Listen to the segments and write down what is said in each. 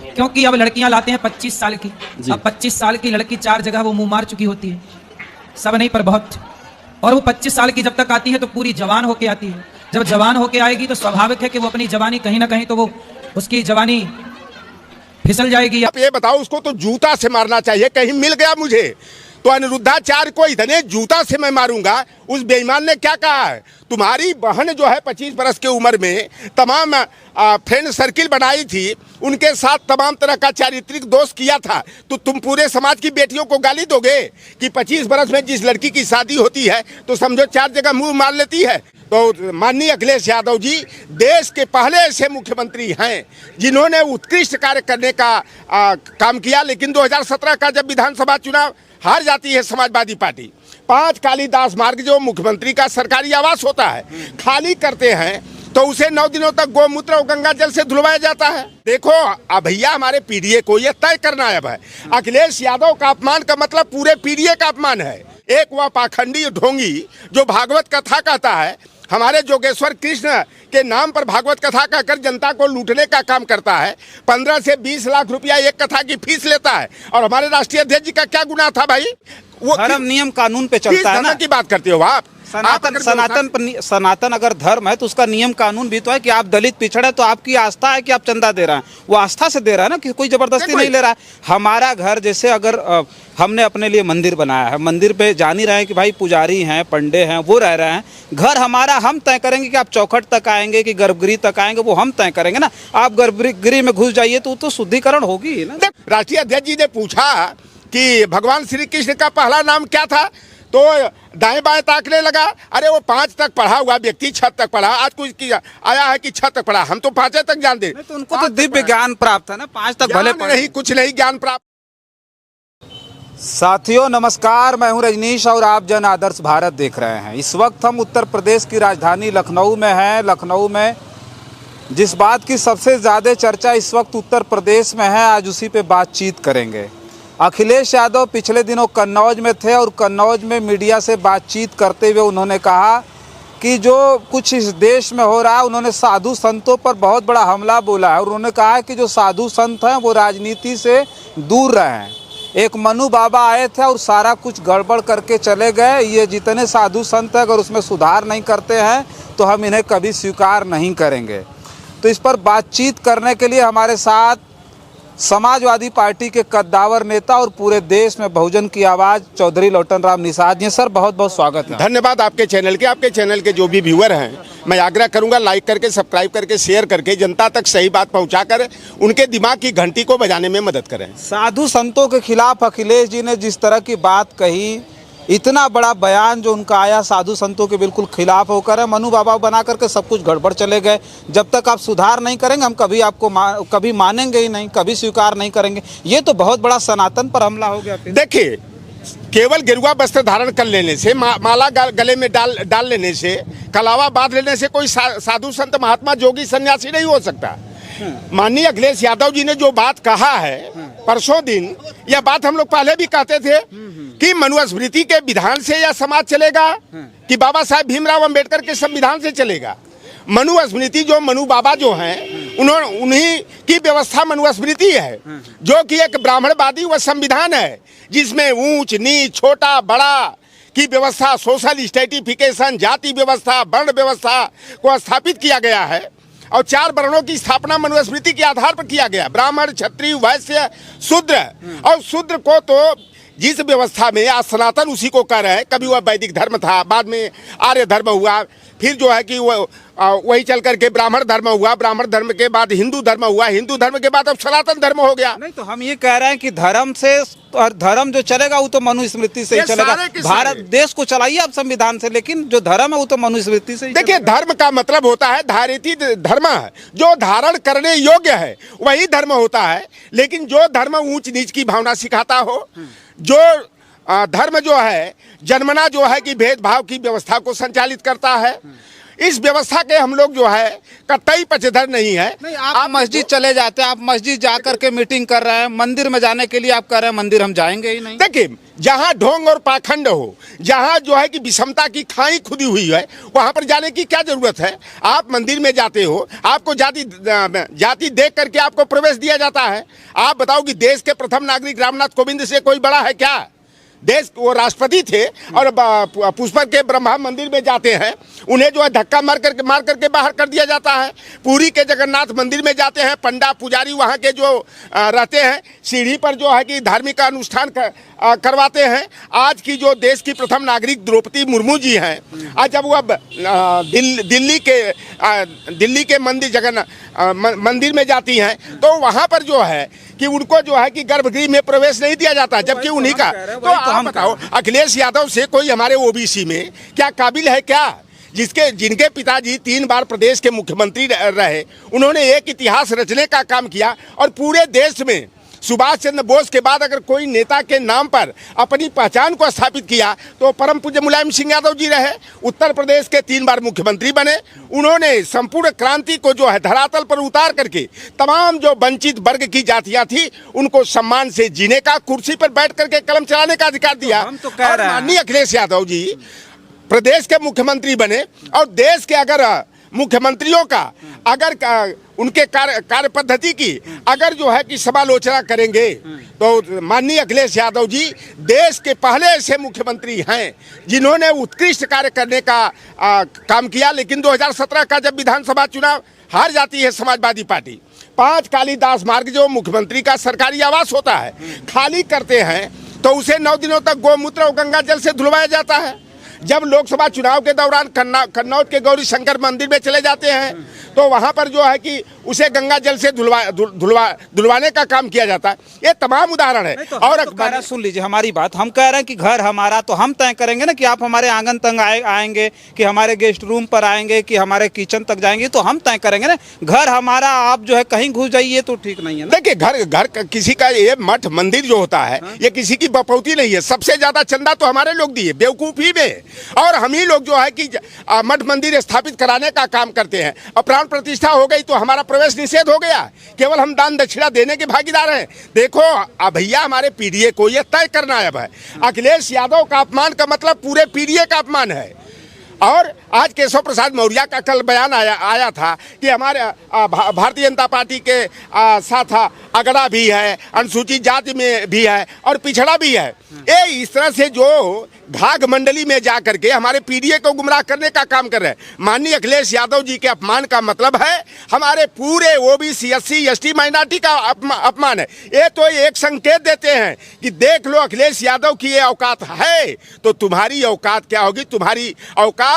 क्योंकि अब लड़कियां लाते हैं 25 साल की। अब 25 साल की लड़की 4 जगह वो मुंह मार चुकी होती है, सब नहीं पर बहुत। और वो 25 साल की जब तक आती है तो पूरी जवान होके आती है। जब जवान होके आएगी तो स्वाभाविक है कि वो अपनी जवानी कहीं ना कहीं तो वो उसकी जवानी फिसल जाएगी। आप ये बताओ, उसको तो जूता से मारना चाहिए। कहीं मिल गया मुझे तो अनिरुद्धाचार्य को इतने जूता से मैं मारूंगा। उस बेईमान ने क्या कहा है, तुम्हारी बहन जो है 25 बरस की उम्र में तमाम फ्रेंड सर्किल बनाई थी, उनके साथ तमाम तरह का चारित्रिक दोष किया था, तो तुम पूरे समाज की बेटियों को गाली दोगे कि 25 बरस में जिस लड़की की शादी होती है तो समझो 4 जगह मुंह मार लेती है। तो माननीय अखिलेश यादव जी देश के पहले ऐसे मुख्यमंत्री हैं जिन्होंने उत्कृष्ट कार्य करने का काम किया। लेकिन 2017 का जब विधानसभा चुनाव हार जाती है समाजवादी पार्टी, 5 कालीदास मार्ग जो मुख्यमंत्री का सरकारी आवास होता है खाली करते हैं, तो उसे 9 दिनों तक गोमूत्र और गंगा जल से धुलवाया जाता है। देखो अब भैया, हमारे पीडीए को यह तय करना है। अखिलेश यादव का अपमान का मतलब पूरे पीडीए का अपमान है। एक वह पाखंडी ढोंगी जो भागवत कथा कहता है, हमारे जोगेश्वर कृष्ण के नाम पर भागवत कथा कहकर जनता को लूटने का काम करता है। 15 से 20 लाख रुपया एक कथा की फीस लेता है। और हमारे राष्ट्रीय अध्यक्ष जी का क्या गुनाह था भाई? वो धर्म नियम कानून पे चलता है ना। की बात करते हो आप? सनातन अगर धर्म है तो उसका नियम कानून भी तो है कि आप दलित पिछड़े तो आपकी आस्था है कि आप चंदा दे रहे हैं, वो आस्था से दे रहा है ना, कि कोई जबरदस्ती नहीं ले रहा है। हमारा घर जैसे अगर हमने अपने लिए मंदिर बनाया है, मंदिर पे जान ही रहे हैं कि भाई पुजारी हैं, पंडे हैं, वो रह रहे हैं। घर हमारा, हम तय करेंगे कि आप चौखट तक आएंगे कि गर्भगृह तक आएंगे, वो हम तय करेंगे ना। आप गर्भगृह में घुस जाइए तो शुद्धिकरण होगी ही ना। राष्ट्रीय अध्यक्ष जी ने पूछा कि भगवान श्री कृष्ण का पहला नाम क्या था, तो दाएं बाएं ताकने लगा। अरे वो 5 तक पढ़ा हुआ व्यक्ति 6 तक पढ़ा, आज कुछ किया आया है कि 6 तक पढ़ा, हम तो 5 तक जानते। तो उनको तो दिव्य ज्ञान प्राप्त है ना, 5 तक भले नहीं, कुछ नहीं ज्ञान प्राप्त। साथियों नमस्कार, मैं हूं रजनीश और आप जन आदर्श भारत देख रहे हैं। इस वक्त हम उत्तर प्रदेश की राजधानी लखनऊ में हैं। लखनऊ में जिस बात की सबसे ज़्यादा चर्चा इस वक्त उत्तर प्रदेश में है, आज उसी पे बातचीत करेंगे। अखिलेश यादव पिछले दिनों कन्नौज में थे और कन्नौज में मीडिया से बातचीत करते हुए उन्होंने कहा कि जो कुछ इस देश में हो रहा है, उन्होंने साधु संतों पर बहुत बड़ा हमला बोला है। और उन्होंने कहा है कि जो साधु संत हैं वो राजनीति से दूर रहें। एक मनु बाबा आए थे और सारा कुछ गड़बड़ करके चले गए। ये जितने साधु संत हैं अगर उसमें सुधार नहीं करते हैं तो हम इन्हें कभी स्वीकार नहीं करेंगे। तो इस पर बातचीत करने के लिए हमारे साथ समाजवादी पार्टी के कद्दावर नेता और पूरे देश में बहुजन की आवाज़ चौधरी लोटन राम निषाद जी। सर बहुत बहुत स्वागत है। धन्यवाद आपके चैनल के। आपके चैनल के जो भी व्यूअर हैं, मैं आग्रह करूंगा लाइक करके, सब्सक्राइब करके, शेयर करके जनता तक सही बात पहुंचाकर उनके दिमाग की घंटी को बजाने में मदद करें। साधु संतों के खिलाफ अखिलेश जी ने जिस तरह की बात कही, इतना बड़ा बयान जो उनका आया साधु संतों के बिल्कुल खिलाफ होकर है, मनु बाबा बना करके सब कुछ गड़बड़ चले गए। जब तक आप सुधार नहीं करेंगे हम कभी आपको कभी मानेंगे ही नहीं, कभी स्वीकार नहीं करेंगे। ये तो बहुत बड़ा सनातन पर हमला हो गया। देखिए, केवल गेरुआ वस्त्र धारण कर लेने से, माला गले में डाल लेने से, कलावा बांध लेने से कोई साधु संत महात्मा जोगी सन्यासी नहीं हो सकता। माननीय अखिलेश यादव जी ने जो बात कहा है परसों दिन, यह बात हम लोग पहले भी कहते थे कि मनुस्मृति के विधान से यह समाज चलेगा कि बाबा साहेब भीमराव अंबेडकर के संविधान से चलेगा। मनुस्मृति जो मनु बाबा जो हैं, उन्हीं की व्यवस्था मनुस्मृति है, जो कि एक ब्राह्मणवादी व संविधान है जिसमें ऊंच नीच, छोटा बड़ा की व्यवस्था, सोशल स्ट्रेटिफिकेशन, जाति व्यवस्था, वर्ण व्यवस्था को स्थापित किया गया है। और 4 वर्णों की स्थापना मनुस्मृति के आधार पर किया गया, ब्राह्मण, क्षत्रिय, वैश्य, शूद्र। और शूद्र को तो जिस व्यवस्था में आज सनातन उसी को कह रहे हैं, कभी वह वैदिक धर्म था, बाद में आर्य धर्म हुआ, फिर जो है कि वही चल करके ब्राह्मण धर्म हुआ, ब्राह्मण धर्म के बाद हिंदू धर्म हुआ, हिंदू धर्म के बाद अब सनातन धर्म हो गया। नहीं तो हम ये कह रहे हैं कि धर्म से, और धर्म जो चलेगा वो तो मनुस्मृति से ही चलेगा। भारत देश को चलाइए आप संविधान से, लेकिन जो धर्म है वो तो मनुस्मृति से ही। देखिए, धर्म का मतलब होता है धारिती धर्म, जो धारण करने योग्य है वही धर्म होता है। लेकिन जो धर्म ऊंच नीच की भावना सिखाता हो, जो धर्म जो है जन्मना जो है कि भेदभाव की व्यवस्था को संचालित करता है, इस व्यवस्था के हम लोग जो है कतई पक्षधर नहीं है। नहीं, आप मस्जिद चले जाते हैं, आप मस्जिद जा करके मीटिंग कर रहे हैं, मंदिर में जाने के लिए आप कह रहे हैं मंदिर हम जाएंगे ही नहीं। देखिए, जहां ढोंग और पाखंड हो, जहां जो है कि विषमता की खाई खुदी हुई है, वहां पर जाने की क्या जरूरत है। आप मंदिर में जाते हो, आपको जाति देख करके आपको प्रवेश दिया जाता है। आप बताओ कि देश के प्रथम नागरिक रामनाथ कोविंद से कोई बड़ा है क्या? देश वो राष्ट्रपति थे और पुष्कर के ब्रह्मा मंदिर में जाते हैं, उन्हें जो है धक्का मार करके बाहर कर दिया जाता है। पुरी के जगन्नाथ मंदिर में जाते हैं, पंडा पुजारी वहाँ के जो रहते हैं सीढ़ी पर जो है कि धार्मिक अनुष्ठान करवाते हैं। आज की जो देश की प्रथम नागरिक द्रौपदी मुर्मू जी हैं, आज जब वह दिल्ली के मंदिर में जाती हैं तो वहाँ पर जो है कि उनको जो है कि गर्भगृह में प्रवेश नहीं दिया जाता, जबकि उन्हीं का। तो आप बताओ, अखिलेश यादव से कोई हमारे ओबीसी में क्या काबिल है क्या? जिनके पिताजी 3 बार प्रदेश के मुख्यमंत्री रहे, उन्होंने एक इतिहास रचने का काम किया और पूरे देश में सुभाष चंद्र बोस के बाद अगर कोई नेता के नाम पर अपनी पहचान को स्थापित किया तो परम पूज्य मुलायम सिंह यादव जी रहे। उत्तर प्रदेश के 3 बार मुख्यमंत्री बने। उन्होंने संपूर्ण क्रांति को जो है धरातल पर उतार करके तमाम जो वंचित वर्ग की जातियां थी उनको सम्मान से जीने का, कुर्सी पर बैठ करके कलम चलाने का अधिकार दिया। और माननीय अखिलेश यादव जी प्रदेश के मुख्यमंत्री बने और देश के अगर मुख्यमंत्रियों का अगर उनके कार्य पद्धति की अगर जो है कि समालोचना करेंगे तो माननीय अखिलेश यादव जी देश के पहले ऐसे मुख्यमंत्री हैं जिन्होंने उत्कृष्ट कार्य करने का काम किया। लेकिन 2017 का जब विधानसभा चुनाव हार जाती है समाजवादी पार्टी, 5 कालीदास मार्ग जो मुख्यमंत्री का सरकारी आवास होता है खाली करते हैं तो उसे 9 दिनों तक गौमूत्र और गंगा जल से धुलवाया जाता है। जब लोकसभा चुनाव के दौरान कन्नौज के गौरी शंकर मंदिर में चले जाते हैं तो वहां पर जो है कि उसे गंगा जल से धुलवाने का काम किया जाता है। ये तमाम उदाहरण है। तो और सुन लीजिए हमारी बात, हम कह रहे हैं कि घर हमारा तो हम तय करेंगे ना कि आप हमारे आंगन तक आएंगे कि हमारे गेस्ट रूम पर आएंगे कि हमारे किचन तक जाएंगे, तो हम तय करेंगे ना। घर हमारा, आप जो है कहीं घुस जाइए तो ठीक नहीं है ना। देखिए, घर किसी का, ये मठ मंदिर जो होता है ये किसी की बपौती नहीं है। सबसे ज्यादा चंदा तो हमारे लोग दिए बेवकूफी में, और हम ही लोग जो है कि मठ मंदिर स्थापित कराने का काम करते हैं। और प्राण प्रतिष्ठा हो गई तो हमारा प्रवेश निषेध हो गया, केवल हम दान दक्षिणा देने के भागीदार हैं। देखो भैया, हमारे पीडीए को यह तय करना है। अखिलेश यादव का अपमान का मतलब पूरे पीडीए का अपमान है। और आज केशव प्रसाद मौर्य का कल बयान आया था कि हमारे भारतीय जनता पार्टी के साथ अगड़ा भी है, अनुसूचित जाति में भी है और पिछड़ा भी है। ये इस तरह से जो घाघ मंडली में जा करके हमारे पीडीए को गुमराह करने का काम कर रहे हैं। माननीय अखिलेश यादव जी के अपमान का मतलब है हमारे पूरे ओबीसी SC ST माइनॉरिटी का अपमान है। ये तो एक संकेत देते हैं कि देख लो अखिलेश यादव की ये औकात है तो तुम्हारी औकात क्या होगी। तुम्हारी औकात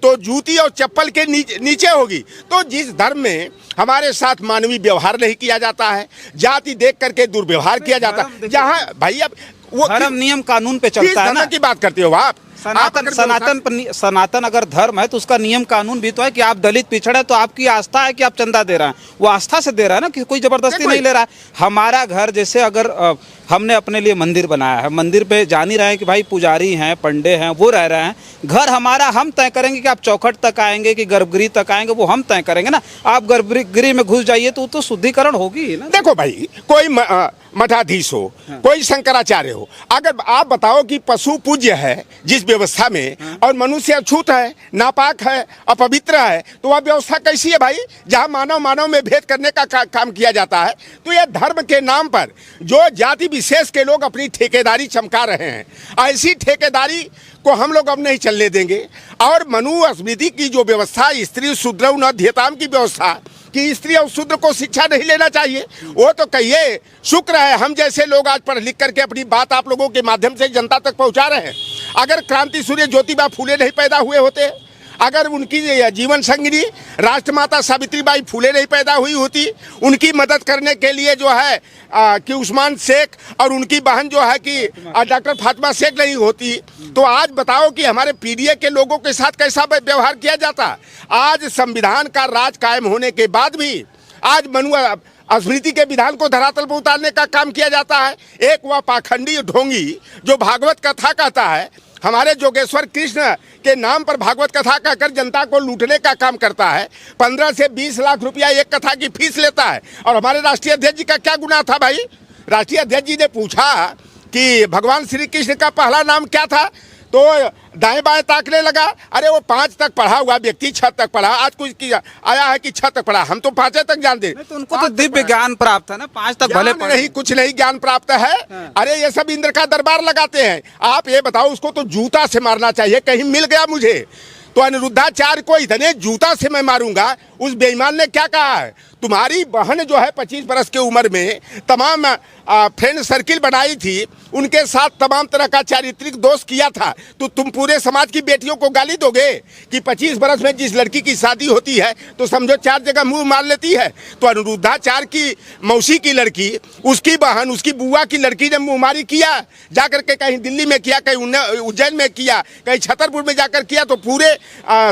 तो जूती और चप्पल के नीचे होगी। तो जिस धर्म में हमारे साथ मानवीय व्यवहार नहीं किया जाता है, जाति देख करके दुर्व्यवहार किया जाता है, जहाँ भाई अब वो धर्म नियम कानून पे चलता है ना। की बात करते हो आप? सनातन अगर धर्म है तो उसका नियम कानून भी तो है कि आप दलित पिछड़े तो आपकी आस्था है कि आप चंदा दे रहे हैं, वो आस्था से दे रहा है ना, कि कोई जबरदस्ती नहीं ले रहा है। हमारा घर जैसे अगर हमने अपने लिए मंदिर बनाया है, मंदिर पे जान ही रहे हैं कि भाई पुजारी हैं, पंडे हैं, वो रह रहे हैं। घर हमारा, हम तय करेंगे कि आप चौखट तक आएंगे कि गर्भगृह तक आएंगे, वो हम तय करेंगे ना। आप गर्भगृह में घुस जाइए तो शुद्धिकरण होगी ना। देखो भाई, कोई मठाधीश हो, कोई शंकराचार्य हो, अगर आप बताओ कि पशु पूज्य है जिस व्यवस्था में और मनुष्य अछूत है, नापाक है, अपवित्र है, तो वह व्यवस्था कैसी है भाई जहां मानव में भेद करने का काम किया जाता है। तो यह धर्म के नाम पर जो जाति विशेष के लोग अपनी ठेकेदारी चमका रहे हैं, ऐसी ठेकेदारी को हम लोग अब नहीं चलने देंगे। और मनुस्मृति की जो व्यवस्था, स्त्री शूद्र अध्येताम की व्यवस्था कि स्त्री और शूद्र को शिक्षा नहीं लेना चाहिए, वो तो कहिए शुक्र है हम जैसे लोग आज पढ़ लिख करके अपनी बात आप लोगों के माध्यम से जनता तक पहुंचा रहे हैं। अगर क्रांति सूर्य ज्योतिबा फूले नहीं पैदा हुए होते, अगर उनकी जीवन संगिनी राष्ट्रमाता सावित्रीबाई फूले नहीं पैदा हुई होती, उनकी मदद करने के लिए जो है कि उस्मान शेख और उनकी बहन जो है कि डॉक्टर फातिमा शेख नहीं होती, तो आज बताओ कि हमारे पीडीए के लोगों के साथ कैसा व्यवहार किया जाता। आज संविधान का राज कायम होने के बाद भी आज स्मृति के विधान को धरातल पर उतारने का काम किया जाता है। एक वह पाखंडी ढोंगी जो भागवत कथा कहता है हमारे जोगेश्वर कृष्ण के नाम पर भागवत कथा कहकर जनता को लूटने का काम करता है। 15 से 20 लाख रुपया एक कथा की फीस लेता है। और हमारे राष्ट्रीय अध्यक्ष जी का क्या गुनाह था भाई? राष्ट्रीय अध्यक्ष जी ने पूछा कि भगवान श्री कृष्ण का पहला नाम क्या था, तो दाएं बाएं ताकने लगा। अरे वो 5 तक पढ़ा हुआ व्यक्ति 6 तक पढ़ा, आज कुछ किया आया है कि 6 तक पढ़ा, हम तो 5 तक जानते। तो उनको तो दिव्य ज्ञान प्राप्त है ना, 5 तक भले नहीं, कुछ नहीं ज्ञान प्राप्त है। अरे ये सब इंद्र का दरबार लगाते हैं। आप ये बताओ, उसको तो जूता से मारना चाहिए। कहीं मिल गया मुझे तो अनिरुद्धाचार्य को इतने जूता से मैं मारूंगा। उस बेईमान ने क्या कहा है, तुम्हारी बहन जो है 25 बरस की उम्र में तमाम फ्रेंड सर्किल बनाई थी, उनके साथ तमाम तरह का चारित्रिक दोष किया था, तो तुम पूरे समाज की बेटियों को गाली दोगे कि 25 बरस में जिस लड़की की शादी होती है तो समझो 4 जगह मुंह मार लेती है। तो अनिरुद्धाचार्य की मौसी की लड़की, उसकी बहन, उसकी बुआ की लड़की ने मुंहमारी किया, जाकर के कहीं दिल्ली में किया, कहीं उज्जैन में किया, कहीं छतरपुर में जाकर किया, तो पूरे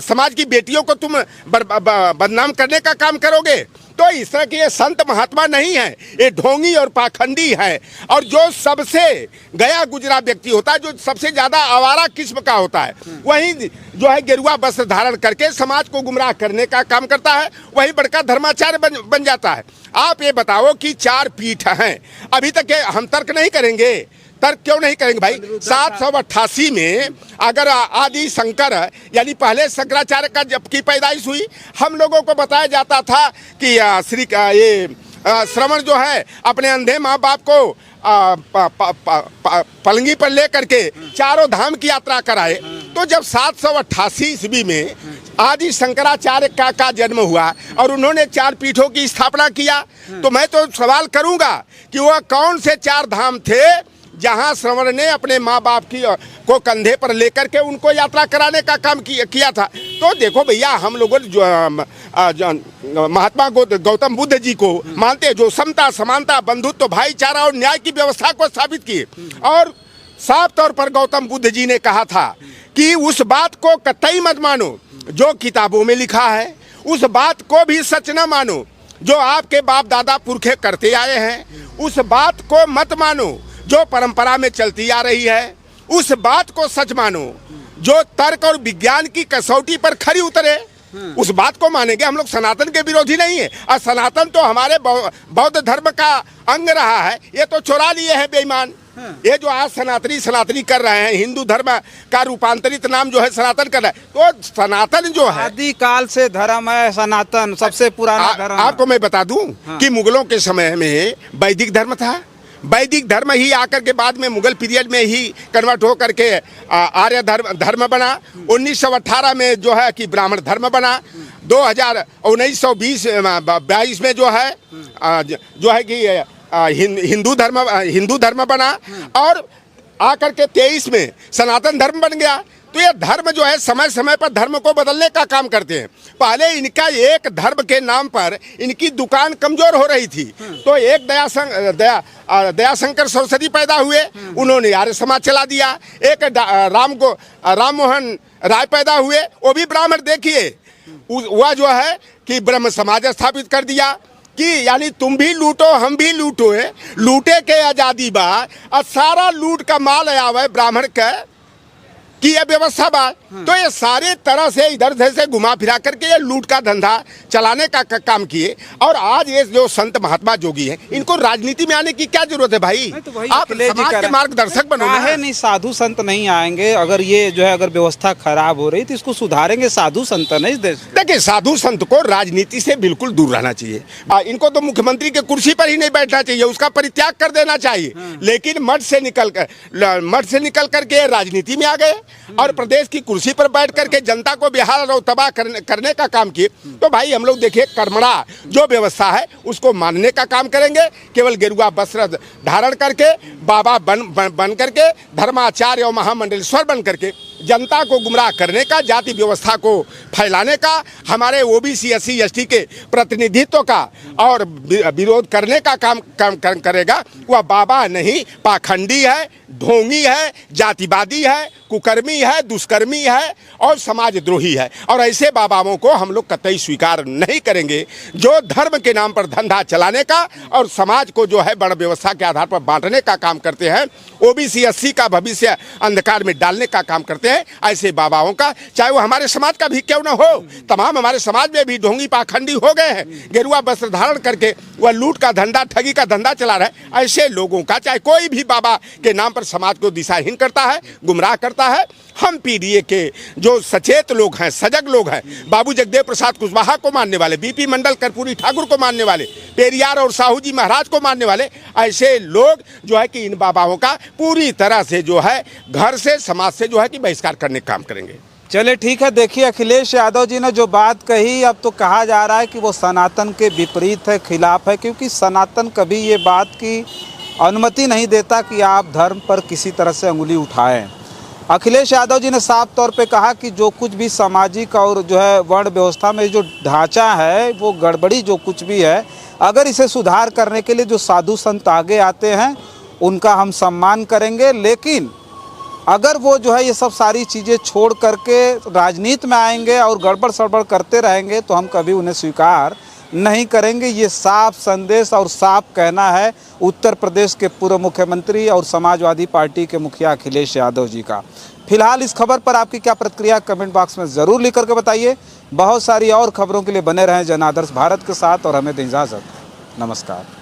समाज की बेटियों को तुम बदनाम करने का काम करोगे। तो इस तरह के ये संत महात्मा नहीं है, ये ढोंगी और पाखंडी है। और जो सबसे गया गुजरा व्यक्ति होता है, जो सबसे ज्यादा आवारा किस्म का होता है, वही जो है गेरुआ वस्त्र धारण करके समाज को गुमराह करने का काम करता है, वही बड़का धर्माचार्य बन जाता है। आप ये बताओ कि 4 पीठ हैं, अभी तक हम तर्क नहीं करेंगे। तर्क क्यों नहीं करेंगे भाई? 788 में अगर आदि शंकर यानी पहले शंकराचार्य का जबकि पैदाइश हुई, हम लोगों को बताया जाता था कि श्रवण जो है अपने अंधे माँ बाप को पलंगी पर ले करके चारों धाम की यात्रा कराए। तो जब 788 ईस्वी में आदि शंकराचार्य का जन्म हुआ और उन्होंने 4 पीठों की स्थापना किया, तो मैं तो सवाल करूंगा कि वह कौन से 4 धाम थे जहां श्रवण ने अपने माँ बाप को कंधे पर लेकर के उनको यात्रा कराने का काम किया था। तो देखो भैया, हम लोगों ने जो महात्मा गौतम बुद्ध जी को मानते हैं, जो समता, समानता, बंधुत्व, भाईचारा और न्याय की व्यवस्था को स्थापित किए। और साफ तौर पर गौतम बुद्ध जी ने कहा था कि उस बात को कतई मत मानो जो किताबों में लिखा है, उस बात को भी सच न मानो जो आपके बाप दादा पुरखे करते आए हैं, उस बात को मत मानो जो परंपरा में चलती आ रही है, उस बात को सच मानो जो तर्क और विज्ञान की कसौटी पर खरी उतरे, उस बात को मानेंगे। हम लोग सनातन के विरोधी नहीं है, और सनातन तो हमारे बौद्ध धर्म का अंग रहा है। ये तो चुरा लिए हैं बेईमान। ये जो आज सनातनी कर रहे हैं, हिंदू धर्म का रूपांतरित नाम जो है सनातन कर रहा है, तो सनातन जो है आदि काल से धर्म है, सनातन सबसे पुराना धर्म। आपको मैं बता दूं कि मुगलों के समय में वैदिक धर्म था। वैदिक धर्म ही आकर के बाद में मुगल पीरियड में ही कन्वर्ट हो करके आर्य धर्म बना। 1918 में जो है कि ब्राह्मण धर्म बना। 1922 में जो है कि हिंदू धर्म बना, और आकर के 23 में सनातन धर्म बन गया। तो ये धर्म जो है समय समय पर धर्म को बदलने का काम करते हैं। पहले इनका एक धर्म के नाम पर इनकी दुकान कमजोर हो रही थी, तो एक दयाशंकर सरस्वती पैदा हुए, उन्होंने आर्य समाज चला दिया। एक राम मोहन राय पैदा हुए, वो भी ब्राह्मण। देखिए वह जो है कि ब्रह्म समाज स्थापित कर दिया कि यानी तुम भी लूटो हम भी लूटो है, लूटे के आजादी बा, और सारा लूट का माल आया ब्राह्मण का कि यह व्यवस्था बा। तो ये सारे तरह से इधर उधर से घुमा फिरा करके ये लूट का धंधा चलाने का काम किए। और आज ये जो संत महात्मा जोगी हैं, इनको राजनीति में आने की क्या जरूरत है भाई? तो आप समाज के मार्गदर्शक बनो ना। है नहीं, साधु संत नहीं आएंगे। अगर ये जो है अगर व्यवस्था खराब हो रही तो इसको सुधारेंगे साधु संत नहीं। देखिए, साधु संत को राजनीति से बिल्कुल दूर रहना चाहिए। इनको तो मुख्यमंत्री के कुर्सी पर ही नहीं बैठना चाहिए, उसका परित्याग कर देना चाहिए। लेकिन मठ से निकल करके राजनीति में आ गए और प्रदेश की कुर्सी पर बैठ करके जनता को बेहाल और तबाह करने का काम किए। तो भाई हम लोग देखिए, कर्मणा जो व्यवस्था है उसको मानने का काम करेंगे। केवल गेरुआ वस्त्र धारण करके, बाबा बन करके, धर्माचार्य और महामंडलेश्वर बन करके जनता को गुमराह करने का, जाति व्यवस्था को फैलाने का, हमारे ओबीसी एससी एसटी के प्रतिनिधित्व का और विरोध करने का काम करेगा, वह बाबा नहीं, पाखंडी है, ढोंगी है, जातिवादी है, कुकर्मी है, दुष्कर्मी है और समाजद्रोही है। और ऐसे बाबाओं को हम लोग कतई स्वीकार नहीं करेंगे जो धर्म के नाम पर धंधा चलाने का और समाज को जो है वर्ण व्यवस्था के आधार पर बांटने का काम करते हैं, ओबीसी एससी का भविष्य अंधकार में डालने का काम करते हैं। ऐसे बाबाओं का, चाहे वो हमारे समाज का भी क्यों न हो, तमाम हमारे समाज में भी ढोंगी पाखंडी हो गए हैं, गेरुआ वस्त्र धारण करके वह लूट का धंधा, ठगी का धंधा चला रहे हैं। ऐसे लोगों का, चाहे कोई भी बाबा के नाम पर समाज को दिशाहीन करता है, गुमराह करता है, हम पीडीए के जो सचेत लोग हैं, सजग लोग हैं, बाबू जगदेव प्रसाद कुशवाहा को मानने वाले, बीपी मंडल, कर्पूरी ठाकुर को मानने वाले, पेरियार और साहू जी महाराज को मानने वाले, ऐसे लोग जो है कि इन बाबाओं का पूरी तरह से जो है घर से, समाज से जो है कि बहिष्कार करने का काम करेंगे। चलिए ठीक है। देखिए अखिलेश यादव जी ने जो बात कही, अब तो कहा जा रहा है कि वो सनातन के विपरीत है, खिलाफ है, क्योंकि सनातन कभी ये बात की अनुमति नहीं देता कि आप धर्म पर किसी तरह से अंगुली उठाएं। अखिलेश यादव जी ने साफ तौर पे कहा कि जो कुछ भी सामाजिक और जो है वर्ण व्यवस्था में जो ढांचा है, वो गड़बड़ी जो कुछ भी है, अगर इसे सुधार करने के लिए जो साधु संत आगे आते हैं उनका हम सम्मान करेंगे, लेकिन अगर वो जो है ये सब सारी चीज़ें छोड़ करके राजनीति में आएंगे और गड़बड़ सड़बड़ करते रहेंगे तो हम कभी उन्हें स्वीकार नहीं करेंगे। ये साफ संदेश और साफ कहना है उत्तर प्रदेश के पूर्व मुख्यमंत्री और समाजवादी पार्टी के मुखिया अखिलेश यादव जी का। फिलहाल इस खबर पर आपकी क्या प्रतिक्रिया, कमेंट बॉक्स में ज़रूर लिख करके बताइए। बहुत सारी और खबरों के लिए बने रहें जन आदर्श भारत के साथ और हमें दें इजाज़त। नमस्कार।